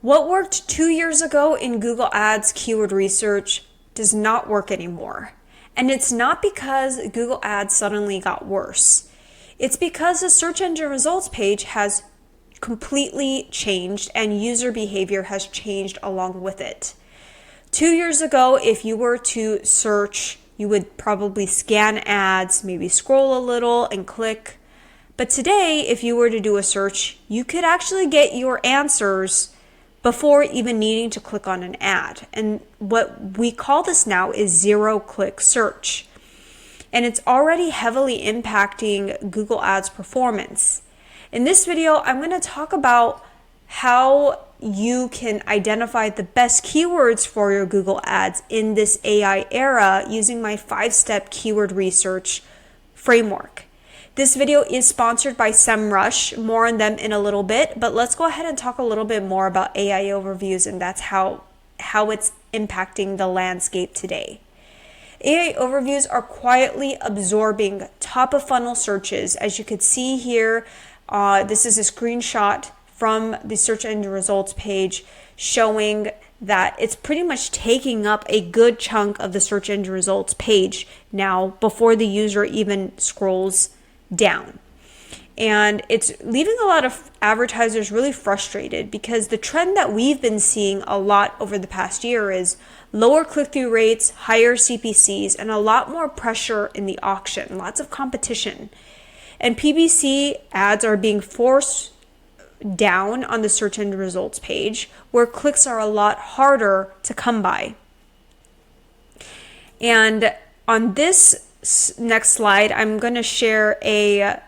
What worked 2 years ago in Google Ads keyword research does not work anymore. And it's not because Google Ads suddenly got worse. It's because the search engine results page has completely changed and user behavior has changed along with it. 2 years ago, if you were to search, you would probably scan ads, maybe scroll a little and click. But today, if you were to do a search, you could actually get your answers before even needing to click on an ad. And what we call this now is zero-click search. And it's already heavily impacting Google Ads performance. In this video, I'm going to talk about how you can identify the best keywords for your Google Ads in this AI era using my 5-step keyword research framework. This video is sponsored by Semrush. More on them in a little bit, but let's go ahead and talk a little bit more about AI overviews, and that's how it's impacting the landscape today. AI overviews are quietly absorbing top of funnel searches. As you could see here, this is a screenshot from the search engine results page showing that it's pretty much taking up a good chunk of the search engine results page now before the user even scrolls down. And it's leaving a lot of advertisers really frustrated because the trend that we've been seeing a lot over the past year is lower click-through rates, higher CPCs, and a lot more pressure in the auction, lots of competition. And PPC ads are being forced down on the search engine results page where clicks are a lot harder to come by. And on this next slide, I'm going to share a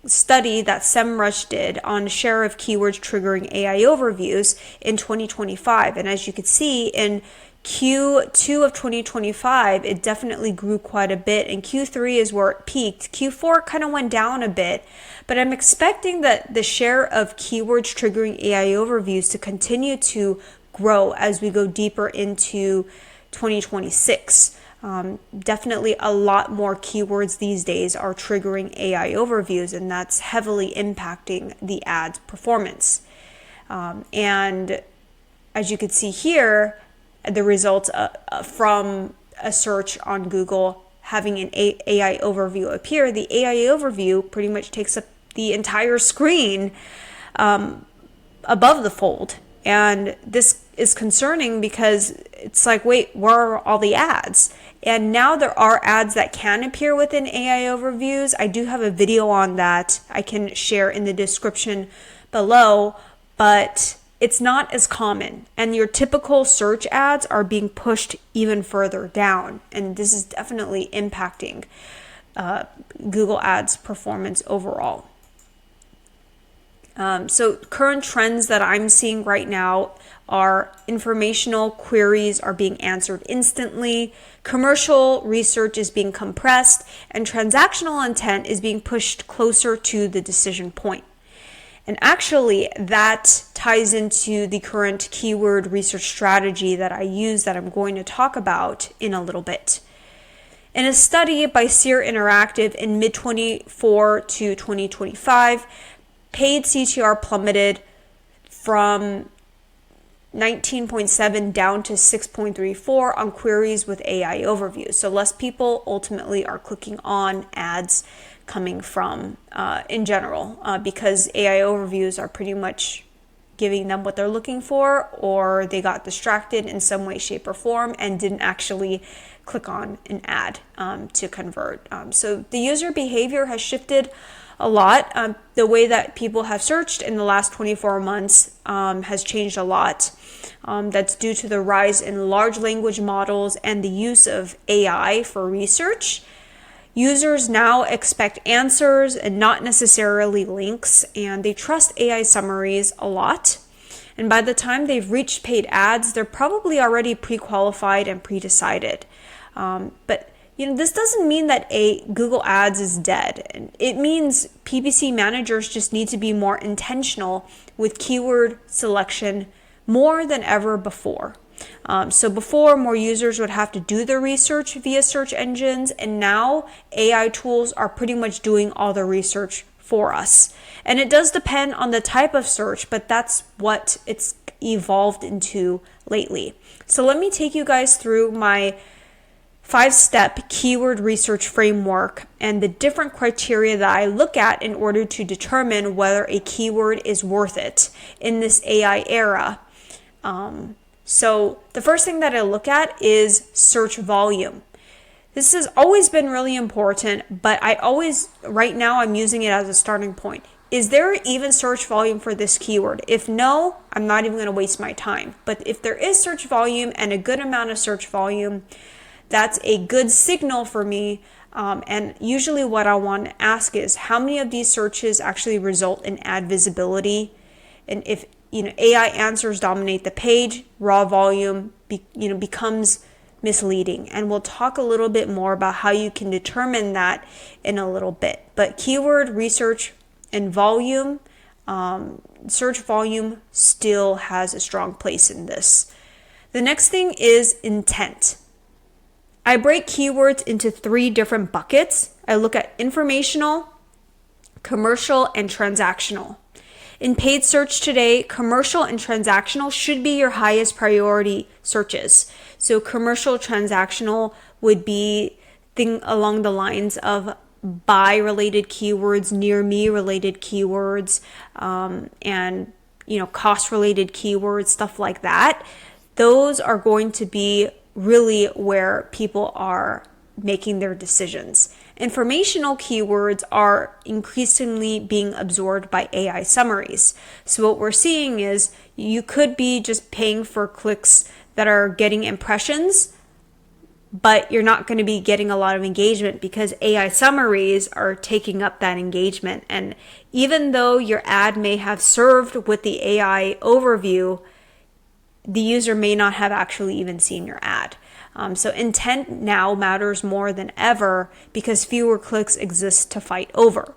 study that Semrush did on share of keywords triggering AI overviews in 2025. And as you can see, in Q2 of 2025, it definitely grew quite a bit, and Q3 is where it peaked. Q4 kind of went down a bit, but I'm expecting that the share of keywords triggering AI overviews to continue to grow as we go deeper into 2026. Definitely a lot more keywords these days are triggering AI overviews, and that's heavily impacting the ad's performance. And as you can see here, the results from a search on Google having an AI overview appear, the AI overview pretty much takes up the entire screen above the fold. And this is concerning because it's like, wait, where are all the ads? And now there are ads that can appear within AI overviews. I do have a video on that I can share in the description below, but it's not as common. And your typical search ads are being pushed even further down. And this is definitely impacting Google Ads performance overall. So current trends that I'm seeing right now are informational queries are being answered instantly, commercial research is being compressed, and transactional intent is being pushed closer to the decision point. And actually, that ties into the current keyword research strategy that I use that I'm going to talk about in a little bit. In a study by Seer Interactive in mid-24 to 2025, paid CTR plummeted from 19.7 down to 6.34 on queries with AI overviews. So less people ultimately are clicking on ads coming from in general because AI overviews are pretty much giving them what they're looking for, or they got distracted in some way, shape, or form and didn't actually click on an ad to convert. So the user behavior has shifted a lot. The way that people have searched in the last 24 months has changed a lot. That's due to the rise in large language models and the use of AI for research. Users now expect answers and not necessarily links, and they trust AI summaries a lot. And by the time they've reached paid ads, they're probably already pre-qualified and pre-decided. But this doesn't mean that Google Ads is dead. It means PPC managers just need to be more intentional with keyword selection more than ever before. So before, more users would have to do the research via search engines, and now AI tools are pretty much doing all the research for us. And it does depend on the type of search, but that's what it's evolved into lately. So let me take you guys through my 5-step keyword research framework and the different criteria that I look at in order to determine whether a keyword is worth it in this AI era. So the first thing that I look at is search volume. This has always been really important, but right now I'm using it as a starting point. Is there even search volume for this keyword? If no, I'm not even going to waste my time. But if there is search volume and a good amount of search volume, that's a good signal for me. And usually what I want to ask is how many of these searches actually result in ad visibility? And if AI answers dominate the page, raw volume becomes misleading. And we'll talk a little bit more about how you can determine that in a little bit. But keyword research and volume, search volume still has a strong place in this. The next thing is intent. I break keywords into 3 different buckets. I look at informational, commercial, and transactional. In paid search today, commercial and transactional should be your highest priority searches. So commercial, transactional would be along the lines of buy related keywords, near me related keywords, and cost related keywords, stuff like that. Those are going to be really where people are making their decisions. Informational keywords are increasingly being absorbed by AI summaries. So what we're seeing is you could be just paying for clicks that are getting impressions, but you're not going to be getting a lot of engagement because AI summaries are taking up that engagement. And even though your ad may have served with the AI overview, the user may not have actually even seen your ad. So intent now matters more than ever because fewer clicks exist to fight over.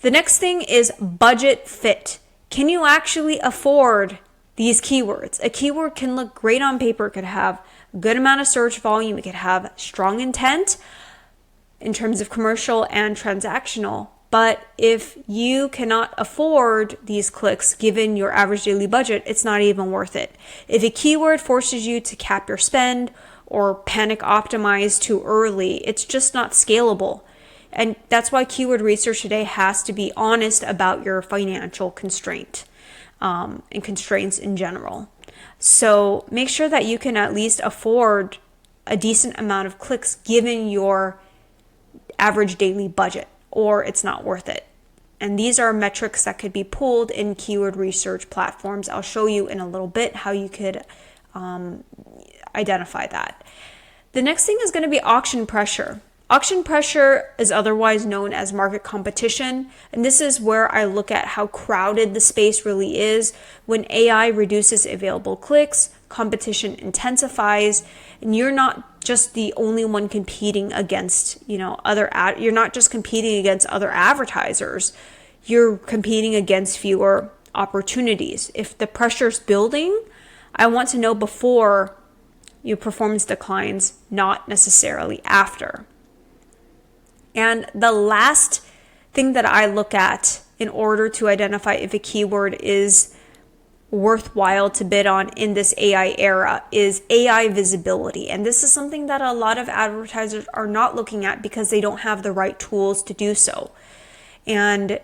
The next thing is budget fit. Can you actually afford these keywords? A keyword can look great on paper. It could have a good amount of search volume. It could have strong intent in terms of commercial and transactional. But if you cannot afford these clicks given your average daily budget, it's not even worth it. If a keyword forces you to cap your spend or panic optimize too early, it's just not scalable. And that's why keyword research today has to be honest about your financial constraint and constraints in general. So make sure that you can at least afford a decent amount of clicks given your average daily budget, or it's not worth it. And these are metrics that could be pulled in keyword research platforms. I'll show you in a little bit how you could identify that. The next thing is going to be auction pressure. Auction pressure is otherwise known as market competition, and this is where I look at how crowded the space really is. When AI reduces available clicks, competition intensifies, and you're not just the only one competing against, you're not just competing against other advertisers. You're competing against fewer opportunities. If the pressure's building, I want to know before your performance declines, not necessarily after. And the last thing that I look at in order to identify if a keyword is worthwhile to bid on in this AI era is AI visibility. And this is something that a lot of advertisers are not looking at because they don't have the right tools to do so. And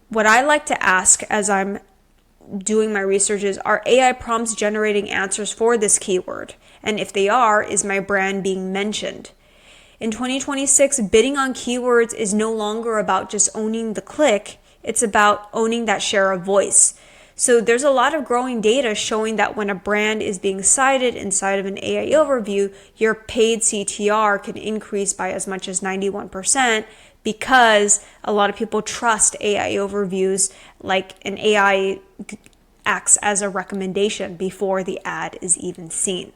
what I like to ask as I'm doing my research is, are AI prompts generating answers for this keyword? And if they are, is my brand being mentioned? In 2026, bidding on keywords is no longer about just owning the click. It's about owning that share of voice. So there's a lot of growing data showing that when a brand is being cited inside of an AI overview, your paid CTR can increase by as much as 91% because a lot of people trust AI overviews, like an AI acts as a recommendation before the ad is even seen.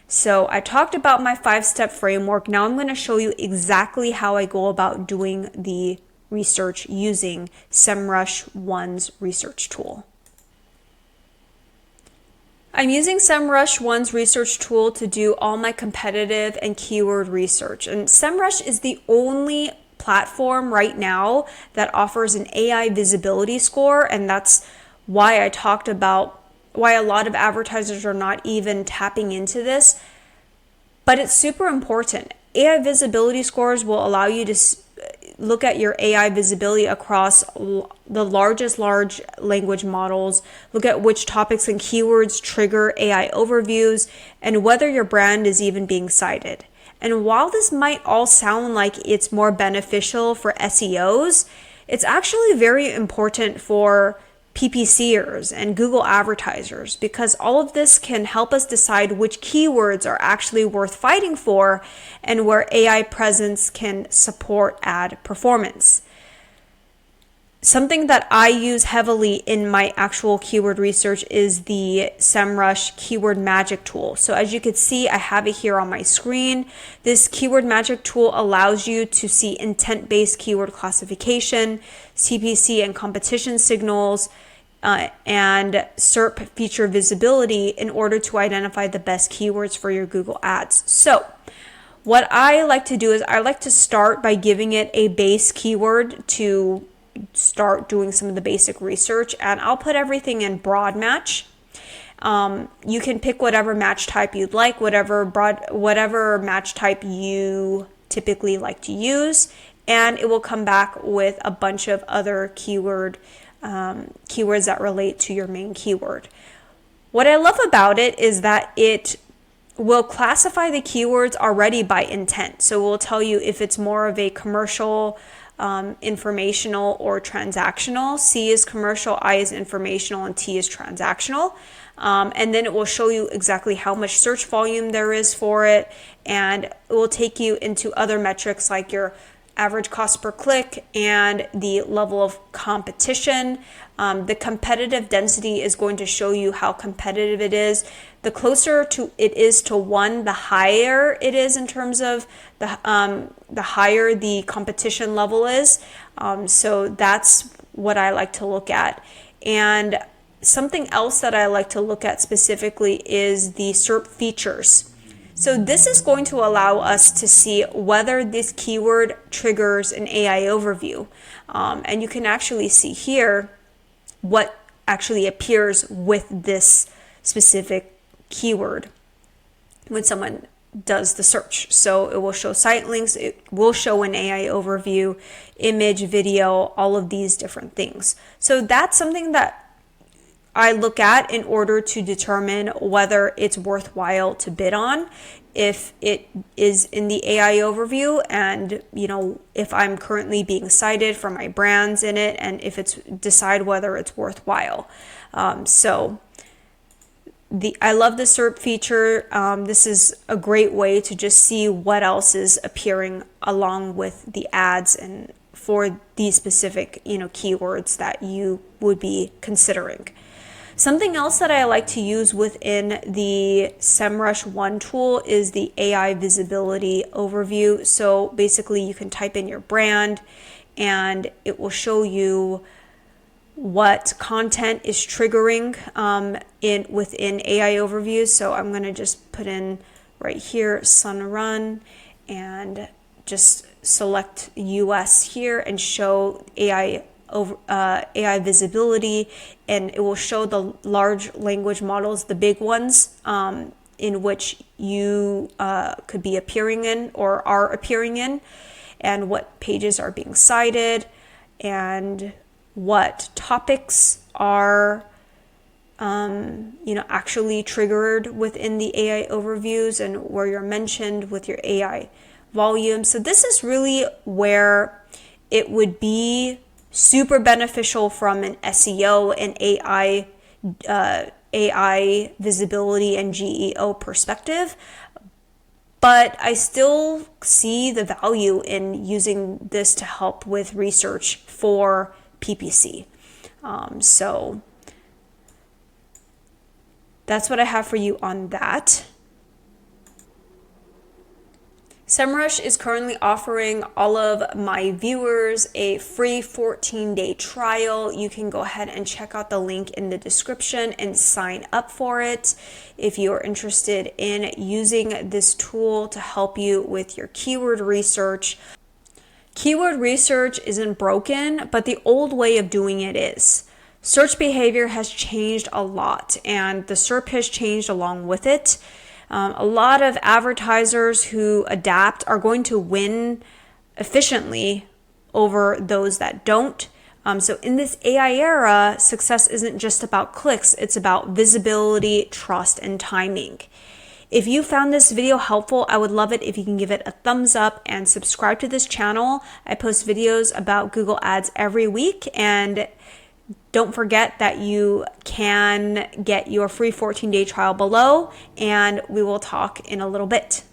So I talked about my 5-step framework. Now I'm going to show you exactly how I go about doing the research using Semrush One's research tool. I'm using Semrush One's research tool to do all my competitive and keyword research. And Semrush is the only platform right now that offers an AI visibility score, and that's why I talked about why a lot of advertisers are not even tapping into this, but it's super important. AI visibility scores will allow you to look at your AI visibility across the largest large language models, look at which topics and keywords trigger AI overviews, and whether your brand is even being cited. And while this might all sound like it's more beneficial for SEOs, it's actually very important for PPCers and Google advertisers, because all of this can help us decide which keywords are actually worth fighting for and where AI presence can support ad performance. Something that I use heavily in my actual keyword research is the Semrush keyword magic tool. So as you can see, I have it here on my screen. This keyword magic tool allows you to see intent-based keyword classification, CPC and competition signals, and SERP feature visibility in order to identify the best keywords for your Google ads. So what I like to do is I like to start by giving it a base keyword to start doing some of the basic research, and I'll put everything in broad match. You can pick whatever match type you'd like, whatever match type you typically like to use, and it will come back with a bunch of other keywords that relate to your main keyword. What I love about it is that it will classify the keywords already by intent. So it will tell you if it's more of a commercial, informational, or transactional. C is commercial, I is informational, and T is transactional. And then it will show you exactly how much search volume there is for it, and it will take you into other metrics like your average cost per click and the level of competition. The competitive density is going to show you how competitive it is. The closer it is to 1, the higher it is in terms of the higher the competition level is. So that's what I like to look at. And something else that I like to look at specifically is the SERP features. So this is going to allow us to see whether this keyword triggers an AI overview. And you can actually see here what actually appears with this specific keyword when someone does the search. So it will show site links, it will show an AI overview, image, video, all of these different things. So that's something that I look at in order to determine whether it's worthwhile to bid on, if it is in the AI overview, and if I'm currently being cited for my brands in it, and if it's decide whether it's worthwhile. I love the SERP feature. This is a great way to just see what else is appearing along with the ads and for these specific keywords that you would be considering. Something else that I like to use within the Semrush One tool is the AI visibility overview. So basically you can type in your brand and it will show you what content is triggering within AI overviews. So I'm going to just put in right here Sun Run and just select US here and show AI visibility, and it will show the large language models, the big ones, in which you could be appearing in or are appearing in, and what pages are being cited, and what topics are actually triggered within the AI overviews, and where you're mentioned with your AI volume. So this is really where it would be super beneficial from an SEO and AI visibility and GEO perspective. But I still see the value in using this to help with research for PPC. So that's what I have for you on that. Semrush is currently offering all of my viewers a free 14-day trial. You can go ahead and check out the link in the description and sign up for it if you are interested in using this tool to help you with your keyword research. Keyword research isn't broken, but the old way of doing it is. Search behavior has changed a lot, and the SERP has changed along with it. A lot of advertisers who adapt are going to win efficiently over those that don't. So in this AI era, success isn't just about clicks, it's about visibility, trust, and timing. If you found this video helpful, I would love it if you can give it a thumbs up and subscribe to this channel. I post videos about Google Ads every week, and don't forget that you can get your free 14-day trial below, and we will talk in a little bit.